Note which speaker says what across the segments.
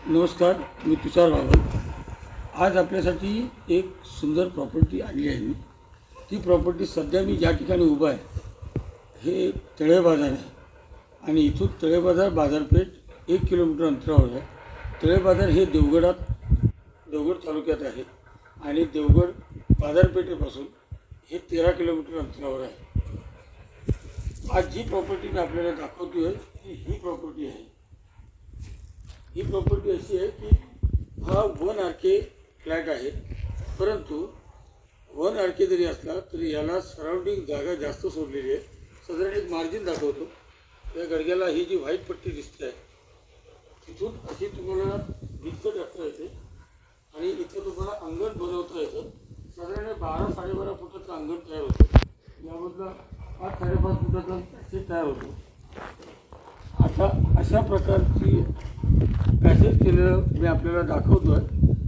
Speaker 1: नमस्कार, मी तुषार बाबा। आज आपल्यासाठी एक सुंदर प्रॉपर्टी आणली आहे। ती प्रॉपर्टी सध्या मी ज्या ठिकाणी उभा आहे हे तळे बाजार आहे आणि इथून तळे बाजार बाजारपेठ 1 किलोमीटर अंतरावर आहे। तळे बाजार हे देवगड तालुक्यात आहे आणि देवगड बाजारपेठेपासून हे 13 किलोमीटर अंतरावर आहे। आज जी प्रॉपर्टी मी आपल्याला दाखवतोय ही प्रॉपर्टी आहे। ही प्रॉपर्टी अशी आहे की हा 1 RK फ्लॅट आहे, परंतु 1 RK जरी असला तरी याला सराउंडिंग जागा जास्त सोडलेली आहे। साधारण एक मार्जिन दाखवतो। या गडग्याला ही जी व्हाईट पट्टी दिसते आहे तिथून अशी तुम्हाला भिंत टाकता येते आणि इथं तुम्हाला अंगण बनवता येतं। साधारण 12-12.5 फुटाचं अंगण तयार होतं। यामधला 5-5.5 फुटाचा पॅसेज तयार होतो। आता अशा प्रकारची पॅसेज केलेलं मी आपल्याला दाखवतो आहे,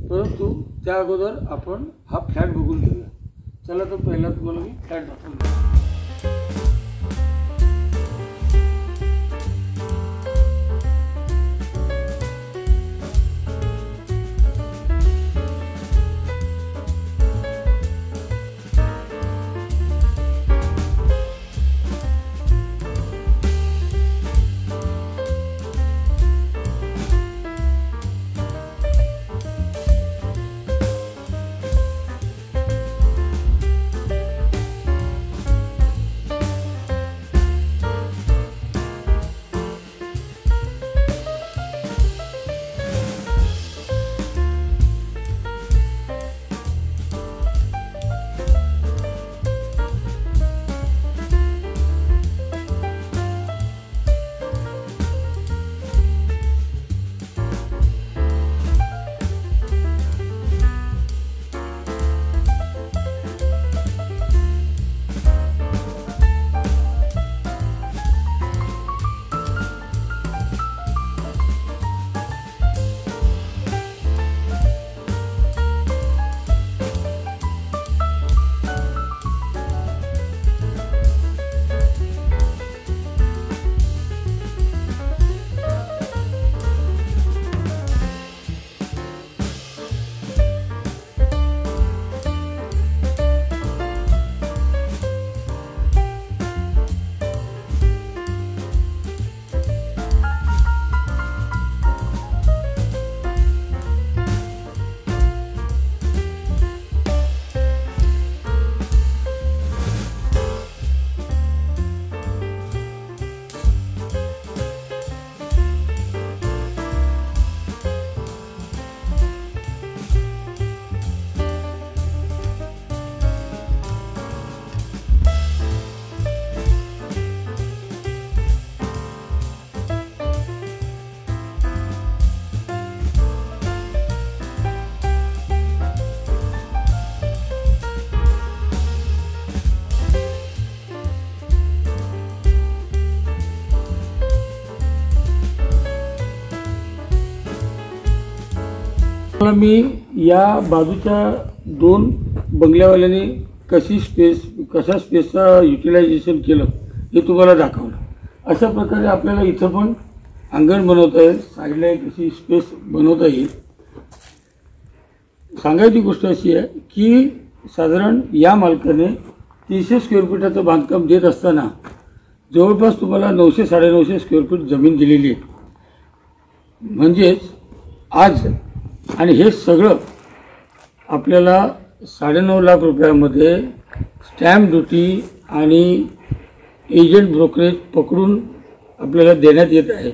Speaker 1: परंतु त्या अगोदर आपण हा फ्लॅट बघून घेऊया। चला तर पहिला तुम्हाला मी फ्लॅट दाखवतो। मी या बाजूच्या 2 बंगल्यावाल्याने कशा स्पेसचा युटिलायझेशन केलं हे तुम्हाला दाखवलं। अशा प्रकारे आपल्याला इथं पण अंगण बनवता येईल, साईडला एक अशी स्पेस बनवता येईल। सांगायची गोष्ट अशी आहे की साधारण या मालकाने 300 स्क्वेअर फीटाचं बांधकाम देत असताना जवळपास तुम्हाला 900-950 स्क्वेअर फीट जमीन दिलेली आहे। म्हणजेच आज आणि हे सगळं आपल्याला 9.5 लाख रुपयामध्ये स्टॅम्प ड्युटी आणि एजंट ब्रोकरेज पकडून आपल्याला देण्यात येत आहे।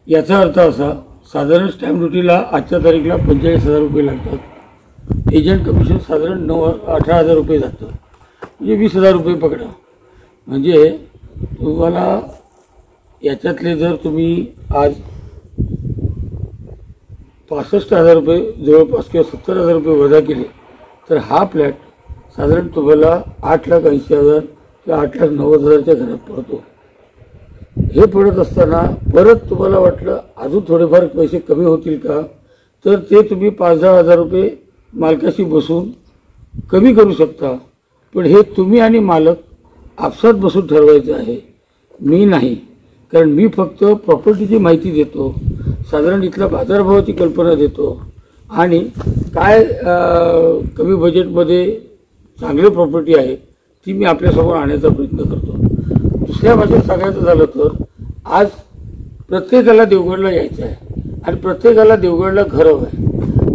Speaker 1: याचा अर्थ असा, साधारण स्टॅम्प ड्युटीला आजच्या तारीखला 45,000 रुपये लागतात। एजंट कमिशन साधारण 18,000 रुपये जातं, म्हणजे 20,000 रुपये पकडा। म्हणजे तुम्हाला याच्यातले जर तुम्ही आज 65,000 रुपये जवळपास किंवा 70,000 रुपये वजा केले तर हा फ्लॅट साधारण तुम्हाला 8,80,000 किंवा 8,90,000च्या घरात पडतो। हे पडत असताना परत तुम्हाला वाटलं अजून थोडेफार पैसे कमी होतील का, तर ते तुम्ही 5-10 हजार रुपये मालकाशी बसून कमी करू शकता। पण हे तुम्ही आणि मालक आपसात बसून ठरवायचं आहे, मी नाही। कारण मी फक्त प्रॉपर्टीची माहिती देतो, साधारण इथला बाजारभावाची कल्पना देतो आणि काय कमी बजेटमध्ये चांगली प्रॉपर्टी आहे ती मी आपल्यासमोर आणण्याचा प्रयत्न करतो. दुसऱ्या भाषेत सांगायचं झालं तर आज प्रत्येकाला देवगडला यायचं आहे आणि प्रत्येकाला देवगडला घर हवं आहे.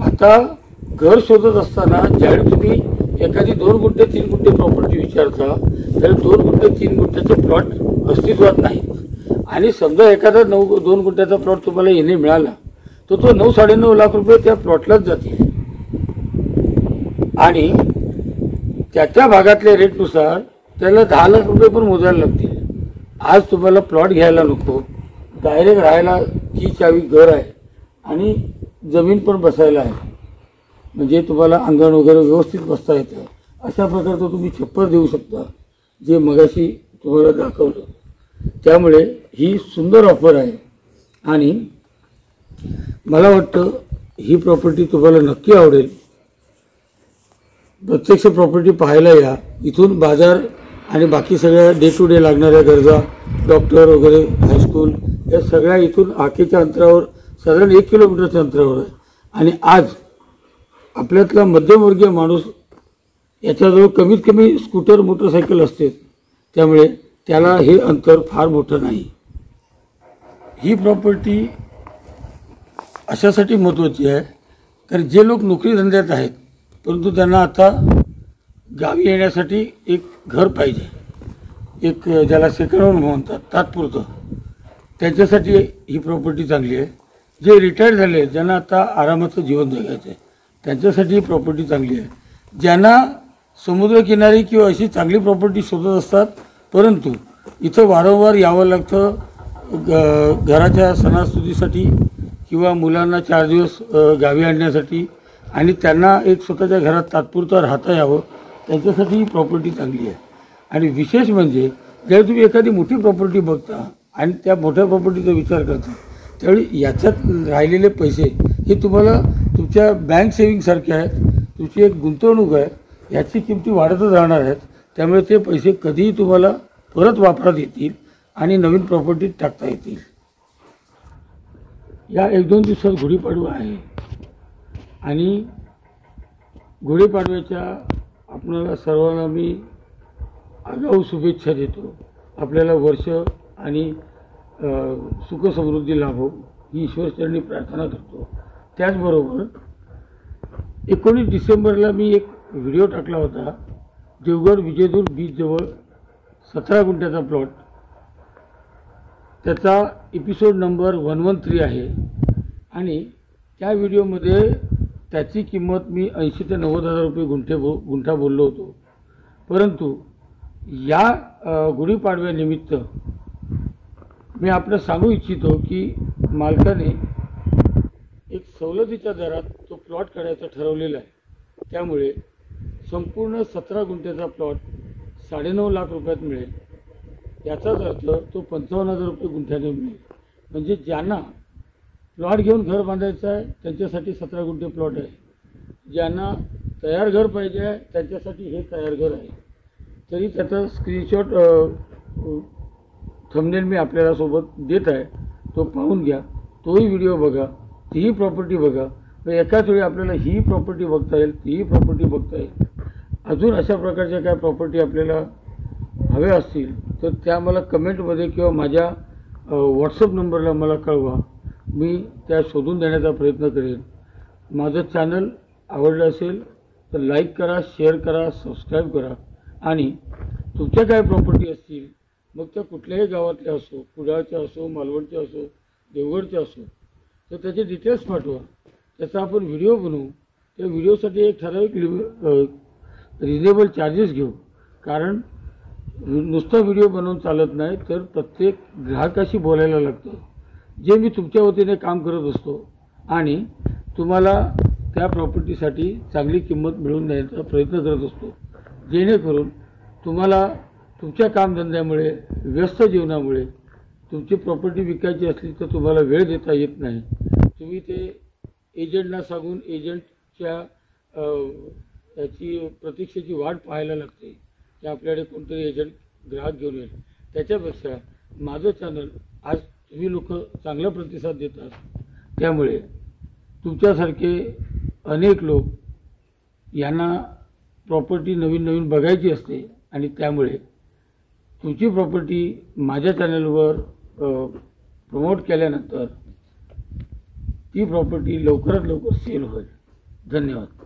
Speaker 1: आता घर शोधत असताना ज्यावेळी तुम्ही एखादी 2 गुंठे 3 गुंठे प्रॉपर्टी विचारता त्यावेळी 2 गुंठे 3 गुंठ्याचे प्लॉट अस्तित्वात नाहीत आणि समजा एखादा 2 गुंठ्याचा प्लॉट तुम्हाला येणे मिळाला तर तो 9-9.5 लाख रुपये त्या प्लॉटलाच जातील आणि त्या भागातल्या रेटनुसार त्याला 10 लाख रुपये पण मोजायला लागतील. आज तुम्हाला प्लॉट घ्यायला नको, डायरेक्ट राहायला की चावी घर आहे आणि जमीन पण बसायला आहे, म्हणजे तुम्हाला अंगण वगैरे व्यवस्थित बसता येतं. अशा प्रकारचं तुम्ही छप्पर देऊ शकता जे मगाशी तुम्हाला दाखवलं. त्यामुळे ही सुंदर ऑफर आहे आणि मला वाटतं ही प्रॉपर्टी तुम्हाला नक्की आवडेल. प्रत्यक्ष प्रॉपर्टी पाहायला या. इथून बाजार आणि बाकी सगळ्या डे टू डे लागणाऱ्या गरजा, डॉक्टर वगैरे, हायस्कूल, या सगळ्या इथून आखेच्या अंतरावर साधारण 1 किलोमीटरच्या अंतरावर आहे. आणि आज आपल्यातला मध्यमवर्गीय माणूस याच्याजवळ कमीत कमी स्कूटर मोटरसायकल असते, त्यामुळे त्याला हे अंतर फार मोठं नाही. ही प्रॉपर्टी अशासाठी महत्त्वाची आहे कारण जे लोक नोकरी धंद्यात आहेत परंतु त्यांना आता गावी येण्यासाठी एक घर पाहिजे, एक ज्याला सेकंड होम म्हणतात तात्पुरतं, त्यांच्यासाठी ही प्रॉपर्टी चांगली आहे. जे रिटायर्ड झाले ज्यांना आता आरामाचं जीवन जगायचं आहे त्यांच्यासाठी ही प्रॉपर्टी चांगली आहे. ज्यांना समुद्रकिनारी किंवा अशी चांगली प्रॉपर्टी शोधत असतात परंतु इथं वारंवार यावं लागतं घराच्या सणासुदीसाठी किंवा मुलांना 4 दिवस गावी आणण्यासाठी आणि त्यांना एक स्वतःच्या घरात तात्पुरतं राहता यावं त्यांच्यासाठी ही प्रॉपर्टी चांगली आहे. आणि विशेष म्हणजे ज्यावेळी तुम्ही एखादी मोठी प्रॉपर्टी बघता आणि त्या मोठ्या प्रॉपर्टीचा विचार करता त्यावेळी याच्यात राहिलेले पैसे हे तुम्हाला तुमच्या बँक सेविंगसारखे आहेत, तुमची एक गुंतवणूक आहे, याची किमती वाढतच राहणार आहेत. त्यामुळे ते पैसे कधीही तुम्हाला परत वापरात येतील आणि नवीन प्रॉपर्टीत टाकता येतील. या 1-2 दिवसात गुढीपाडवा आहे आणि गुढीपाडव्याच्या आपणाला सर्वांना मी आगाऊ शुभेच्छा देतो. आपल्याला वर्ष आणि सुखसमृद्धी लाभो ही ईश्वरचरणी प्रार्थना करतो. त्याचबरोबर 19 डिसेंबरला मी एक व्हिडिओ टाकला होता देवगड विजयदुर्ग बीचजवळ 17 गुंठ्याचा प्लॉट. त्याचा एपिसोड नंबर 113 आहे आणि त्या व्हिडिओमध्ये त्याची किंमत मी 80,000 ते 90,000 रुपये गुंठा बोललो होतो. परंतु या गुढीपाडव्यानिमित्त मी आपलं सांगू इच्छितो की मालकाने एक सवलतीच्या दरात तो प्लॉट काढायचा ठरवलेला आहे. त्यामुळे संपूर्ण 17 गुंठ्याचा प्लॉट 9.5 लाख रुपयात मिळेल. याचाच अर्थ तो 55,000 रुपये गुंठ्याने मिळेल. म्हणजे ज्यांना प्लॉट घेऊन घर बांधायचं आहे त्यांच्यासाठी 17 गुंठे प्लॉट आहे, ज्यांना तयार घर पाहिजे आहे त्यांच्यासाठी हे तयार घर आहे. तरी त्याचा स्क्रीनशॉट थंबनेल मी आपल्याला सोबत देत आहे, तो पाहून घ्या. तोही व्हिडिओ बघा, तीही प्रॉपर्टी बघा. एकाच वेळी आपल्याला ही प्रॉपर्टी बघता येईल, तीही प्रॉपर्टी बघता येईल. अजून अशा प्रकारच्या काय प्रॉपर्टी आपल्याला हव्या असतील तर त्या मला कमेंटमध्ये किंवा माझ्या व्हॉट्सअप नंबरला मला कळवा, मी त्या शोधून देण्याचा प्रयत्न करेन. माझं चॅनल आवडलं असेल तर लाईक करा, शेअर करा, सबस्क्राईब करा आणि तुमच्या काय प्रॉपर्टी असतील मग त्या कुठल्याही गावातल्या असो, कुडाळच्या असो, मालवणच्या असो, देवगडच्या असो, तर त्याचे डिटेल्स पाठवा. त्याचा आपण व्हिडिओ बनवू. त्या व्हिडिओसाठी एक ठराविक रिजनेबल चार्जेस घेऊ. कारण नुसता व्हिडिओ बनवून चालत नाही तर प्रत्येक ग्राहकाशी बोलायला लागतं, जे मी तुमच्या वतीने काम करत असतो आणि तुम्हाला त्या प्रॉपर्टीसाठी चांगली किंमत मिळवून द्यायचा प्रयत्न करत असतो. जेणेकरून तुम्हाला तुमच्या कामधंद्यामुळे, व्यस्त जीवनामुळे तुमची प्रॉपर्टी विकायची असली तर तुम्हाला वेळ देता येत नाही. तुम्ही ते एजंटना सांगून एजंटच्या त्याची प्रतीक्षेची वाट पाहायला लागते की आपल्याकडे कोणतरी एजंट ग्राहक घेऊन येईल. त्याच्यापेक्षा माझं चॅनल आज तुम्ही लोक चांगला प्रतिसाद देतात, त्यामुळे तुमच्यासारखे अनेक लोक यांना प्रॉपर्टी नवीन नवीन बघायची असते आणि त्यामुळे तुमची प्रॉपर्टी माझ्या चॅनलवर प्रमोट केल्यानंतर ती प्रॉपर्टी लवकरात लवकर सेल होईल. धन्यवाद.